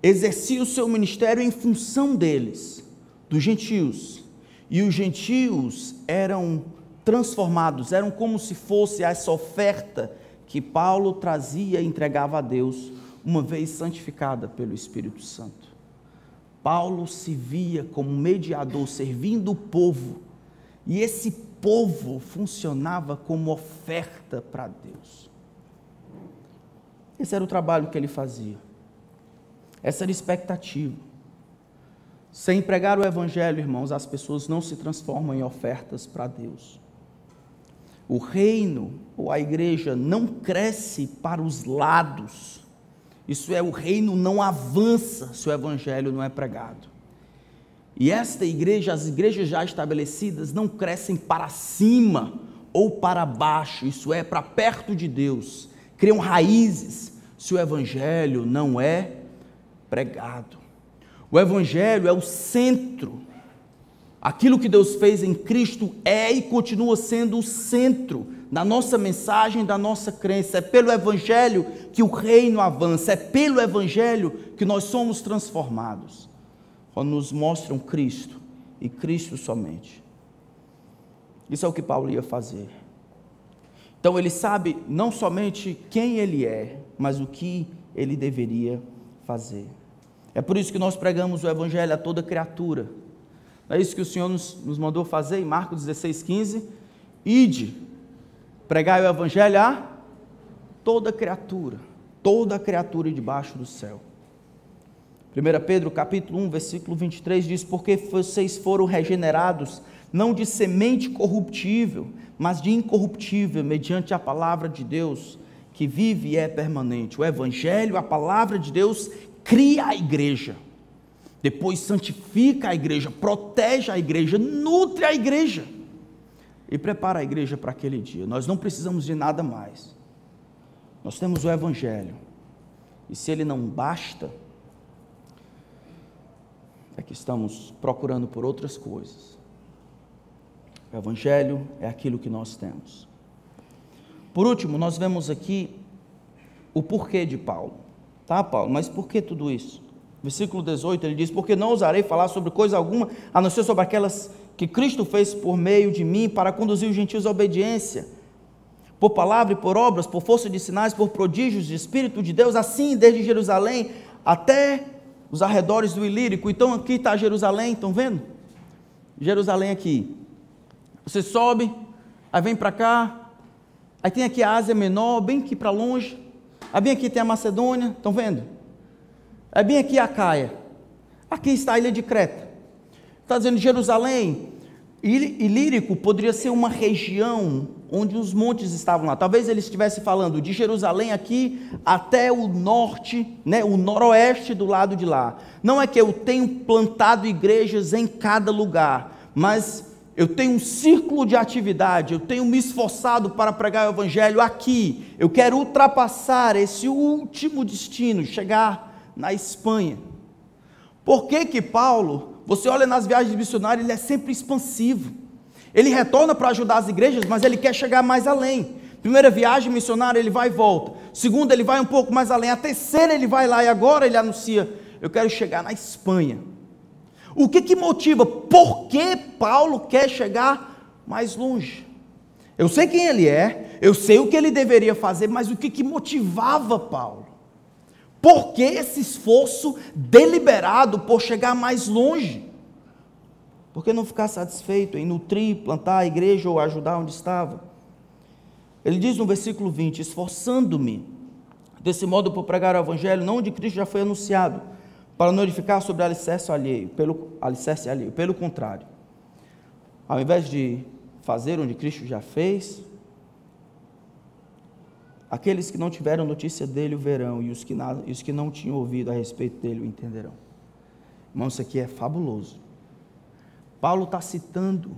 Speaker 1: exercia o seu ministério em função deles, dos gentios, e os gentios eram transformados, eram como se fosse essa oferta que Paulo trazia e entregava a Deus, uma vez santificada pelo Espírito Santo. Paulo se via como mediador, servindo o povo, e esse povo funcionava como oferta para Deus. Esse era o trabalho que ele fazia, essa era a expectativa. Sem pregar o evangelho, irmãos, as pessoas não se transformam em ofertas para Deus. O reino, ou a igreja, não cresce para os lados. Isso é, o reino não avança se o evangelho não é pregado. E esta igreja, as igrejas já estabelecidas, não crescem para cima ou para baixo, isso é, para perto de Deus. Criam raízes se o evangelho não é pregado. O evangelho é o centro. Aquilo que Deus fez em Cristo é e continua sendo o centro da nossa mensagem, da nossa crença. É pelo evangelho que o reino avança, é pelo evangelho que nós somos transformados. Quando nos mostram Cristo e Cristo somente. Isso é o que Paulo ia fazer. Então ele sabe não somente quem ele é, mas o que ele deveria fazer. É por isso que nós pregamos o evangelho a toda criatura. Não é isso que o Senhor nos mandou fazer em Marcos 16:15? Ide, pregai o evangelho a toda criatura debaixo do céu. 1 Pedro capítulo 1, versículo 23 diz: porque vocês foram regenerados, não de semente corruptível, mas de incorruptível, mediante a palavra de Deus, que vive e é permanente. O evangelho, a palavra de Deus, cria a igreja, depois santifica a igreja, protege a igreja, nutre a igreja e prepara a igreja para aquele dia. Nós não precisamos de nada mais. Nós temos o evangelho, e se ele não basta, é que estamos procurando por outras coisas. O evangelho é aquilo que nós temos. Por último, nós vemos aqui o porquê de Paulo. Tá, Paulo, mas por que tudo isso? Versículo 18, ele diz: porque não ousarei falar sobre coisa alguma, a não ser sobre aquelas que Cristo fez por meio de mim, para conduzir os gentios à obediência, por palavra e por obras, por força de sinais, por prodígios de Espírito de Deus, assim desde Jerusalém até os arredores do Ilírico. Então aqui está Jerusalém, estão vendo? Jerusalém aqui, você sobe, aí vem para cá, aí tem aqui a Ásia Menor, bem aqui para longe, aí bem aqui tem a Macedônia, estão vendo? Aí bem aqui a Caia, aqui está a ilha de Creta. Está dizendo Jerusalém, Ilírico poderia ser uma região onde os montes estavam lá. Talvez ele estivesse falando de Jerusalém aqui até o norte, né, o noroeste do lado de lá. Não é que eu tenho plantado igrejas em cada lugar, mas eu tenho um círculo de atividade, eu tenho me esforçado para pregar o evangelho aqui. Eu quero ultrapassar esse último destino, chegar na Espanha. Por que que Paulo, você olha nas viagens missionárias, ele é sempre expansivo. Ele retorna para ajudar as igrejas, mas ele quer chegar mais além. Primeira viagem missionária, ele vai e volta. Segunda, ele vai um pouco mais além. A terceira, ele vai lá e agora ele anuncia: eu quero chegar na Espanha. O que motiva? Por que Paulo quer chegar mais longe? Eu sei quem ele é, eu sei o que ele deveria fazer, mas o que motivava Paulo? Por que esse esforço deliberado por chegar mais longe? Por que não ficar satisfeito em nutrir, plantar a igreja ou ajudar onde estava? Ele diz no versículo 20: esforçando-me desse modo por pregar o evangelho, não onde Cristo já foi anunciado, para não edificar sobre alicerce alheio. Pelo contrário, ao invés de fazer onde Cristo já fez, aqueles que não tiveram notícia dele o verão, e os que não tinham ouvido a respeito dele o entenderão. Irmão, isso aqui é fabuloso. Paulo está citando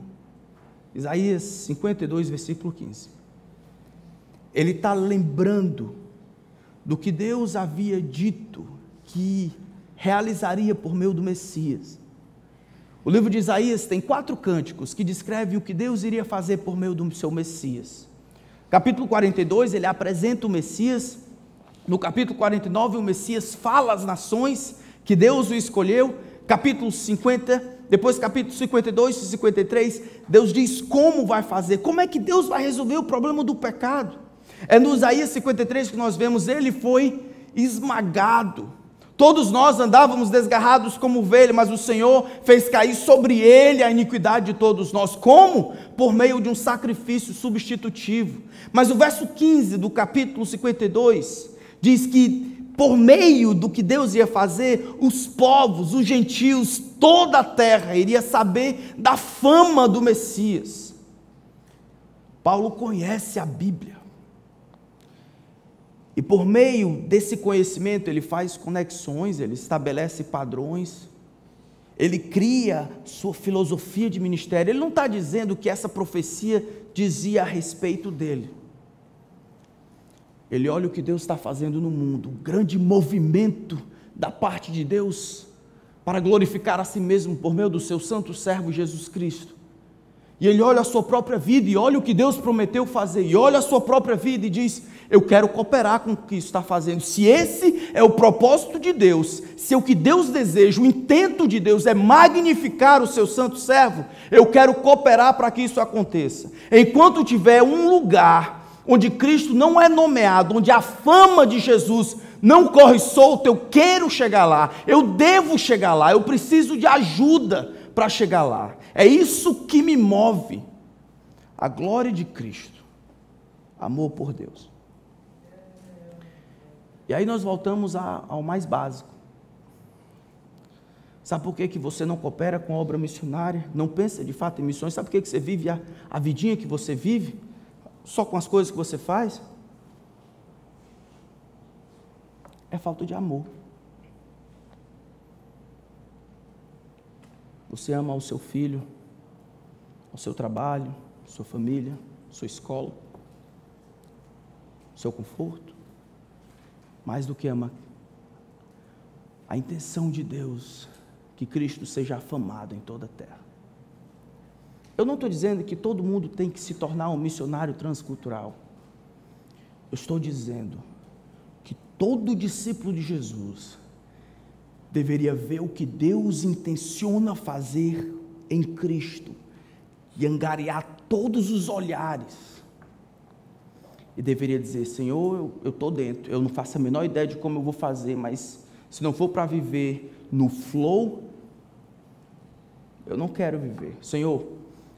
Speaker 1: Isaías 52, versículo 15. Ele está lembrando do que Deus havia dito que realizaria por meio do Messias. O livro de Isaías tem 4 cânticos que descrevem o que Deus iria fazer por meio do seu Messias. Capítulo 42, ele apresenta o Messias. No capítulo 49, o Messias fala às nações que Deus o escolheu. Capítulo 50, depois capítulo 52 e 53, Deus diz como vai fazer, como é que Deus vai resolver o problema do pecado. É no Isaías 53 que nós vemos: ele foi esmagado. Todos nós andávamos desgarrados como ovelha, mas o Senhor fez cair sobre ele a iniquidade de todos nós. Como? Por meio de um sacrifício substitutivo. Mas o verso 15 do capítulo 52 diz que por meio do que Deus ia fazer, os povos, os gentios, toda a terra iria saber da fama do Messias. Paulo conhece a Bíblia. E por meio desse conhecimento, ele faz conexões, ele estabelece padrões, ele cria sua filosofia de ministério. Ele não está dizendo que essa profecia dizia a respeito dele. Ele olha o que Deus está fazendo no mundo, um grande movimento da parte de Deus para glorificar a si mesmo por meio do seu santo servo Jesus Cristo. E ele olha a sua própria vida e olha o que Deus prometeu fazer, e olha a sua própria vida e diz: eu quero cooperar com o que isso está fazendo. Se esse é o propósito de Deus, se o que Deus deseja, o intento de Deus é magnificar o seu santo servo, eu quero cooperar para que isso aconteça. Enquanto tiver um lugar onde Cristo não é nomeado, onde a fama de Jesus não corre solta, eu quero chegar lá, eu devo chegar lá, eu preciso de ajuda para chegar lá. É isso que me move. A glória de Cristo, amor por Deus. E aí nós voltamos ao mais básico. Sabe por que você não coopera com a obra missionária? Não pensa de fato em missões? Sabe por que você vive a vidinha que você vive? Só com as coisas que você faz? É falta de amor. Você ama o seu filho, o seu trabalho, sua família, sua escola, seu conforto, mais do que ama a intenção de Deus, que Cristo seja afamado em toda a terra. Eu não estou dizendo que todo mundo tem que se tornar um missionário transcultural. Eu estou dizendo que todo discípulo de Jesus deveria ver o que Deus intenciona fazer em Cristo e angariar todos os olhares. E deveria dizer: Senhor, eu estou dentro, eu não faço a menor ideia de como eu vou fazer, mas se não for para viver no flow, eu não quero viver. Senhor,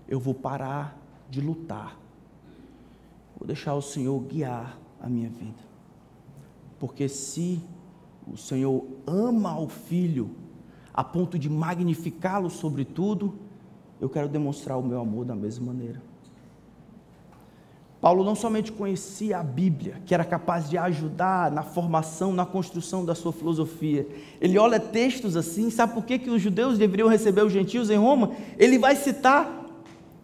Speaker 1: eu vou parar de lutar, vou deixar o Senhor guiar a minha vida, porque se o Senhor ama ao Filho a ponto de magnificá-lo sobre tudo, eu quero demonstrar o meu amor da mesma maneira. Paulo não somente conhecia a Bíblia, que era capaz de ajudar na formação, na construção da sua filosofia. Ele olha textos assim, sabe por que os judeus deveriam receber os gentios em Roma? Ele vai citar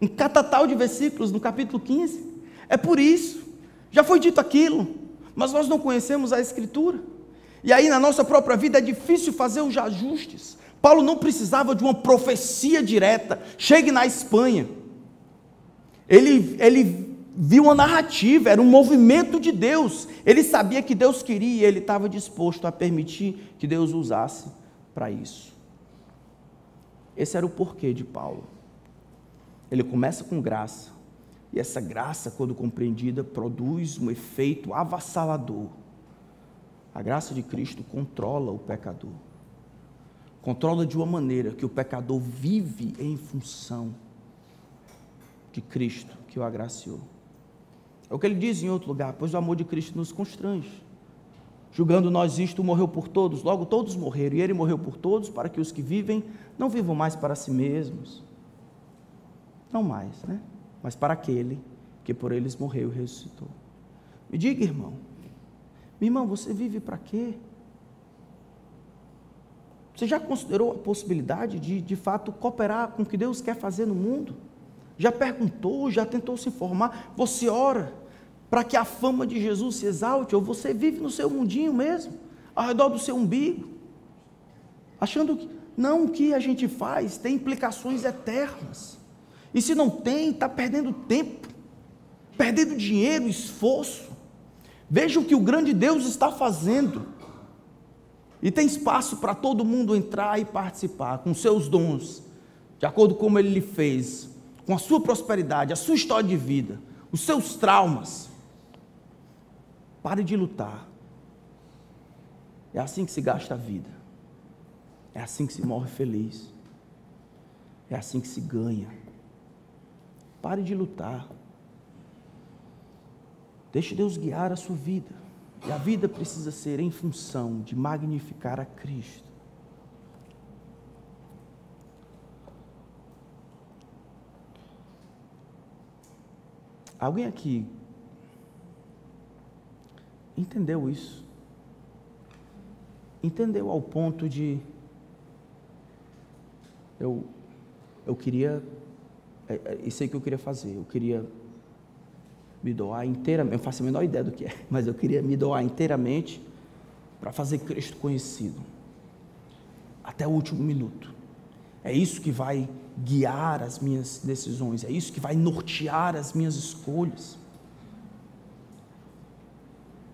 Speaker 1: um catatal de versículos no capítulo 15. É por isso, já foi dito aquilo, mas nós não conhecemos a Escritura. E aí na nossa própria vida é difícil fazer os ajustes. Paulo não precisava de uma profecia direta: chegue na Espanha. Ele viu uma narrativa, era um movimento de Deus. Ele sabia que Deus queria e ele estava disposto a permitir que Deus usasse para isso. Esse era o porquê de Paulo. Ele começa com graça, e essa graça, quando compreendida, produz um efeito avassalador. A graça de Cristo controla o pecador. Controla de uma maneira que o pecador vive em função de Cristo que o agraciou. É o que ele diz em outro lugar: pois o amor de Cristo nos constrange. Julgando nós isto, morreu por todos, logo todos morreram, e ele morreu por todos, para que os que vivem não vivam mais para si mesmos, não mais, né? Mas para aquele que por eles morreu e ressuscitou. Me diga, irmão, minha irmã, você vive para quê? Você já considerou a possibilidade de fato cooperar com o que Deus quer fazer no mundo? Já perguntou, já tentou se informar? Você ora para que a fama de Jesus se exalte, ou você vive no seu mundinho mesmo, ao redor do seu umbigo, achando que não, o que a gente faz tem implicações eternas, e se não tem, está perdendo tempo, perdendo dinheiro, esforço. Veja o que o grande Deus está fazendo, e tem espaço para todo mundo entrar e participar, com seus dons, de acordo com como Ele lhe fez, com a sua prosperidade, a sua história de vida, os seus traumas. Pare de lutar. É assim que se gasta a vida. É assim que se morre feliz. É assim que se ganha. Pare de lutar. Deixe Deus guiar a sua vida. E a vida precisa ser em função de magnificar a Cristo. Alguém aqui entendeu isso? Entendeu ao ponto de eu queria, isso aí que eu queria fazer, eu queria me doar inteiramente, eu não faço a menor ideia do que é, mas eu queria me doar inteiramente para fazer Cristo conhecido, até o último minuto. É isso que vai guiar as minhas decisões, é isso que vai nortear as minhas escolhas.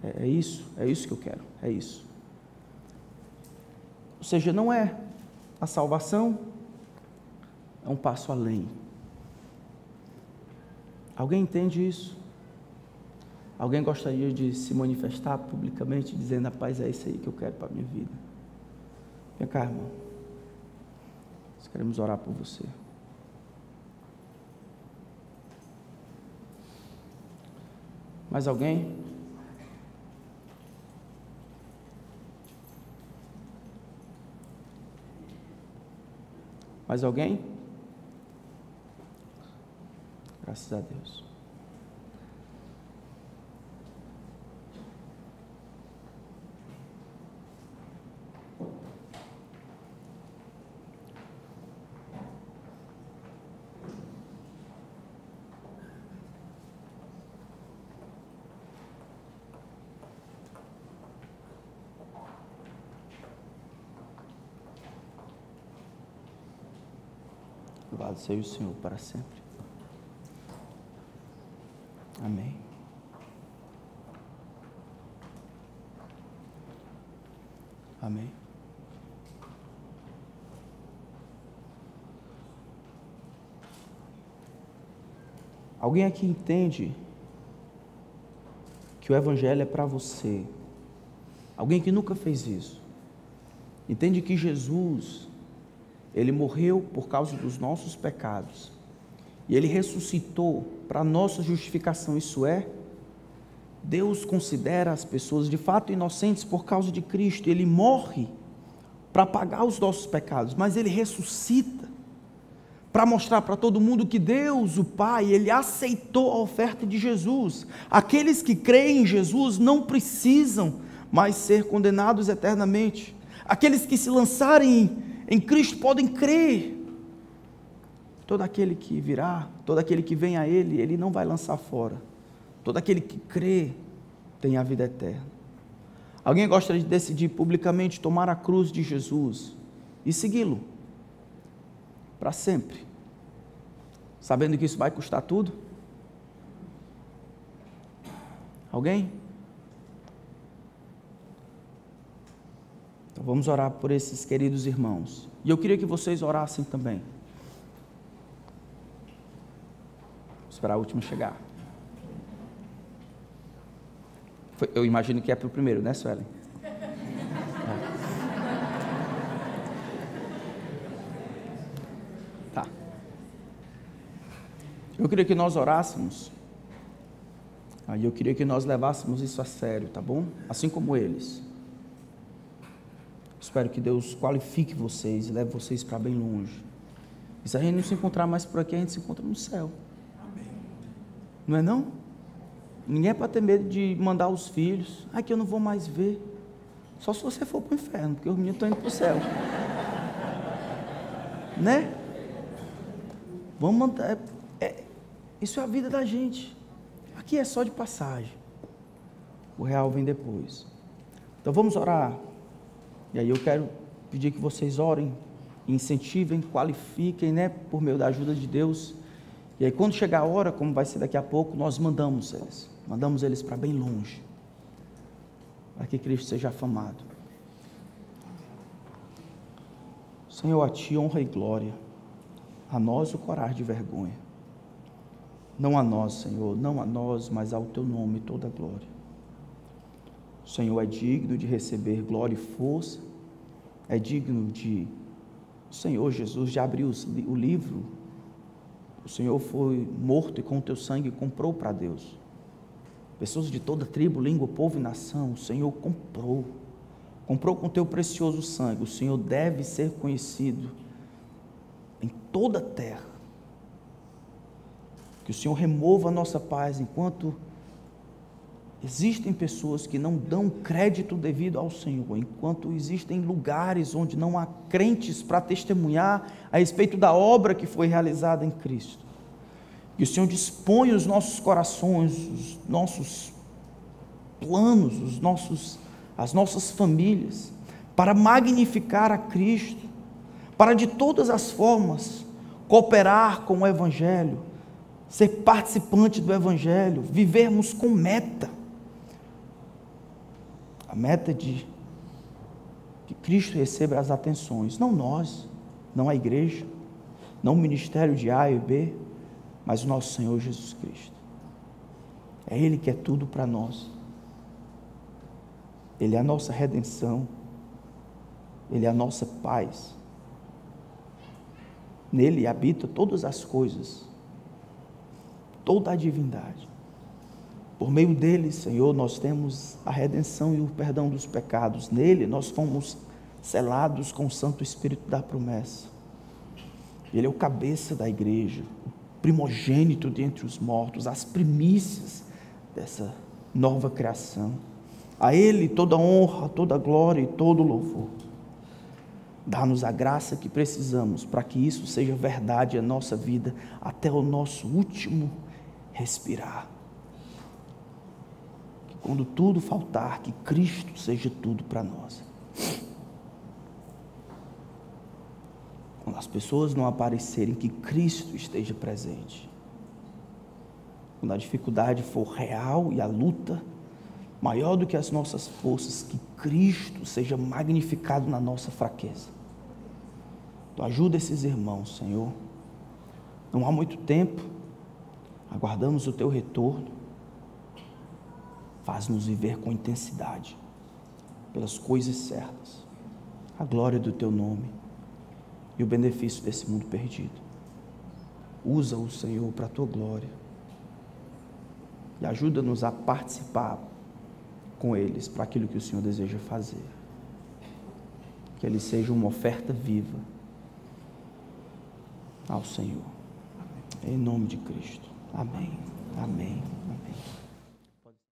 Speaker 1: É isso que eu quero, é isso. Ou seja, não é a salvação, é um passo além. Alguém entende isso? Alguém gostaria de se manifestar publicamente, dizendo: rapaz, é isso aí que eu quero para a minha vida? Vem cá, irmão. Nós queremos orar por você. Mais alguém? Mais alguém? Graças a Deus. Louvado seja o Senhor para sempre. Amém. Amém. Alguém aqui entende que o Evangelho é para você? Alguém que nunca fez isso? Entende que Jesus, Ele morreu por causa dos nossos pecados, e Ele ressuscitou para nossa justificação, isso é, Deus considera as pessoas de fato inocentes por causa de Cristo. Ele morre para pagar os nossos pecados, mas Ele ressuscita para mostrar para todo mundo que Deus, o Pai, Ele aceitou a oferta de Jesus. Aqueles que creem em Jesus não precisam mais ser condenados eternamente. Aqueles que se lançarem em Cristo podem crer. Todo aquele que virá, todo aquele que vem a Ele, Ele não vai lançar fora. Todo aquele que crê tem a vida eterna. Alguém gostaria de decidir publicamente tomar a cruz de Jesus e segui-lo para sempre, sabendo que isso vai custar tudo? Alguém? Então vamos orar por esses queridos irmãos. E eu queria que vocês orassem também. Vou esperar a última chegar. Eu imagino que é para o primeiro, né, Suelen? Tá. Eu queria que nós orássemos. Aí eu queria que nós levássemos isso a sério, tá bom? Assim como eles. Espero que Deus qualifique vocês e leve vocês para bem longe. E se a gente não se encontrar mais por aqui, a gente se encontra no céu. Amém. Não é não? Ninguém é para ter medo de mandar os filhos. Que eu não vou mais ver. Só se você for para o inferno, porque os meninos estão indo para o céu. Né? Vamos mandar. Isso é a vida da gente. Aqui é só de passagem. O real vem depois. Então vamos orar. E aí eu quero pedir que vocês orem, incentivem, qualifiquem, né, por meio da ajuda de Deus. E aí quando chegar a hora, como vai ser daqui a pouco, nós mandamos eles para bem longe, para que Cristo seja afamado. Senhor, a Ti honra e glória, a nós o corar de vergonha. Não a nós, Senhor, não a nós, mas ao Teu nome toda a glória. O Senhor é digno de receber glória e força, é digno de, o Senhor Jesus, de abrir o livro. O Senhor foi morto e com o Teu sangue comprou para Deus. Pessoas de toda tribo, língua, povo e nação, o Senhor comprou com o Teu precioso sangue. O Senhor deve ser conhecido em toda a terra. Que o Senhor remova a nossa paz enquanto existem pessoas que não dão crédito devido ao Senhor, enquanto existem lugares onde não há crentes para testemunhar a respeito da obra que foi realizada em Cristo. Que o Senhor disponha os nossos corações, os nossos planos, as nossas famílias, para magnificar a Cristo, para de todas as formas cooperar com o Evangelho, ser participante do Evangelho, vivermos com meta. A meta de que Cristo receba as atenções, não nós, não a igreja, não o ministério de A e B, mas o nosso Senhor Jesus Cristo. É Ele que é tudo para nós. Ele é a nossa redenção, Ele é a nossa paz. Nele habita todas as coisas, toda a divindade. Por meio dele, Senhor, nós temos a redenção e o perdão dos pecados. Nele nós fomos selados com o Santo Espírito da promessa. Ele é o cabeça da igreja, o primogênito dentre os mortos, as primícias dessa nova criação. A Ele toda honra, toda glória e todo louvor. Dá-nos a graça que precisamos para que isso seja verdade em nossa vida até o nosso último respirar. Que quando tudo faltar, que Cristo seja tudo para nós. Quando as pessoas não aparecerem, que Cristo esteja presente. Quando a dificuldade for real e a luta maior do que as nossas forças, que Cristo seja magnificado na nossa fraqueza. Então ajuda esses irmãos, Senhor. Não há muito tempo, aguardamos o Teu retorno. Faz-nos viver com intensidade, pelas coisas certas, a glória do Teu nome e o benefício desse mundo perdido. Usa-o, Senhor, para a Tua glória e ajuda-nos a participar com eles para aquilo que o Senhor deseja fazer. Que eles sejam uma oferta viva ao Senhor. Em nome de Cristo. Amém. Amém.